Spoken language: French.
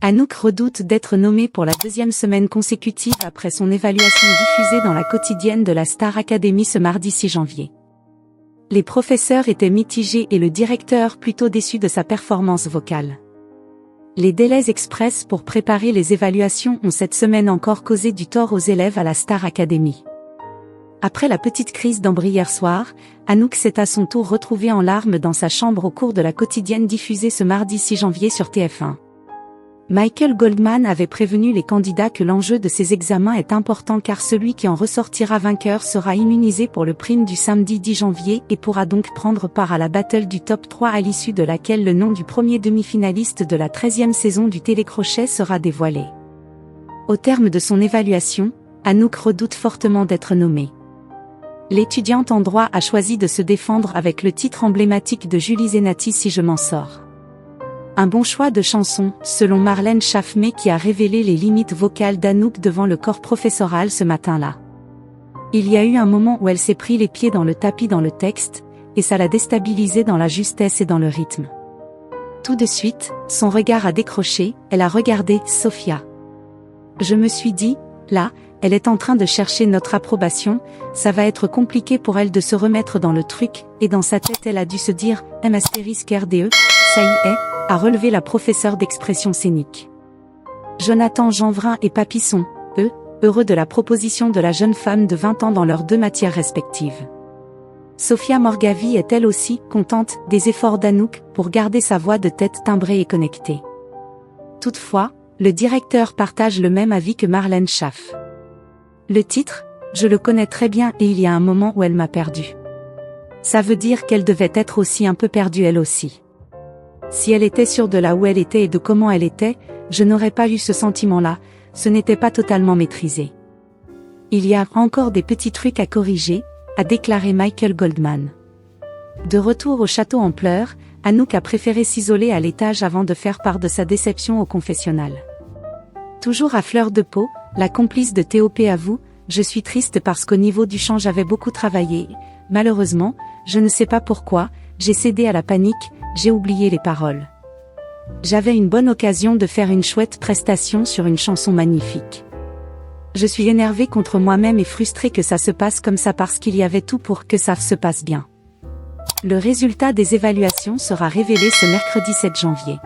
Anouk redoute d'être nommée pour la deuxième semaine consécutive après son évaluation diffusée dans la quotidienne de la Star Academy ce mardi 6 janvier. Les professeurs étaient mitigés et le directeur plutôt déçu de sa performance vocale. Les délais express pour préparer les évaluations ont cette semaine encore causé du tort aux élèves à la Star Academy. Après la petite crise d'embris hier soir, Anouk s'est à son tour retrouvée en larmes dans sa chambre au cours de la quotidienne diffusée ce mardi 6 janvier sur TF1. Michael Goldman avait prévenu les candidats que l'enjeu de ces examens est important car celui qui en ressortira vainqueur sera immunisé pour le prime du samedi 10 janvier et pourra donc prendre part à la battle du top 3 à l'issue de laquelle le nom du premier demi-finaliste de la 13e saison du télécrochet sera dévoilé. Au terme de son évaluation, Anouk redoute fortement d'être nommée. L'étudiante en droit a choisi de se défendre avec le titre emblématique de Julie Zenati Si je m'en sors. Un bon choix de chanson, selon Marlène Schaffmé qui a révélé les limites vocales d'Anouk devant le corps professoral ce matin-là. Il y a eu un moment où elle s'est pris les pieds dans le tapis dans le texte, et ça l'a déstabilisée dans la justesse et dans le rythme. Tout de suite, son regard a décroché, elle a regardé Sophia. Je me suis dit, là, elle est en train de chercher notre approbation, ça va être compliqué pour elle de se remettre dans le truc, et dans sa tête elle a dû se dire, M*RDE, ça y est, a relevé la professeure d'expression scénique. Jonathan Jeanvrin et Papy sont, eux, heureux de la proposition de la jeune femme de 20 ans dans leurs deux matières respectives. Sophia Morgavi est elle aussi contente des efforts d'Anouk pour garder sa voix de tête timbrée et connectée. Toutefois, le directeur partage le même avis que Marlène Schaff. Le titre, je le connais très bien et il y a un moment où elle m'a perdue. Ça veut dire qu'elle devait être aussi un peu perdue elle aussi. Si elle était sûre de là où elle était et de comment elle était, je n'aurais pas eu ce sentiment-là, ce n'était pas totalement maîtrisé. Il y a encore des petits trucs à corriger, a déclaré Michael Goldman. De retour au château en pleurs, Anouk a préféré s'isoler à l'étage avant de faire part de sa déception au confessionnal. Toujours à fleur de peau, la complice de TOP avoue, je suis triste parce qu'au niveau du chant j'avais beaucoup travaillé. Malheureusement, je ne sais pas pourquoi, j'ai cédé à la panique, j'ai oublié les paroles. J'avais une bonne occasion de faire une chouette prestation sur une chanson magnifique. Je suis énervée contre moi-même et frustrée que ça se passe comme ça parce qu'il y avait tout pour que ça se passe bien. Le résultat des évaluations sera révélé ce mercredi 7 janvier.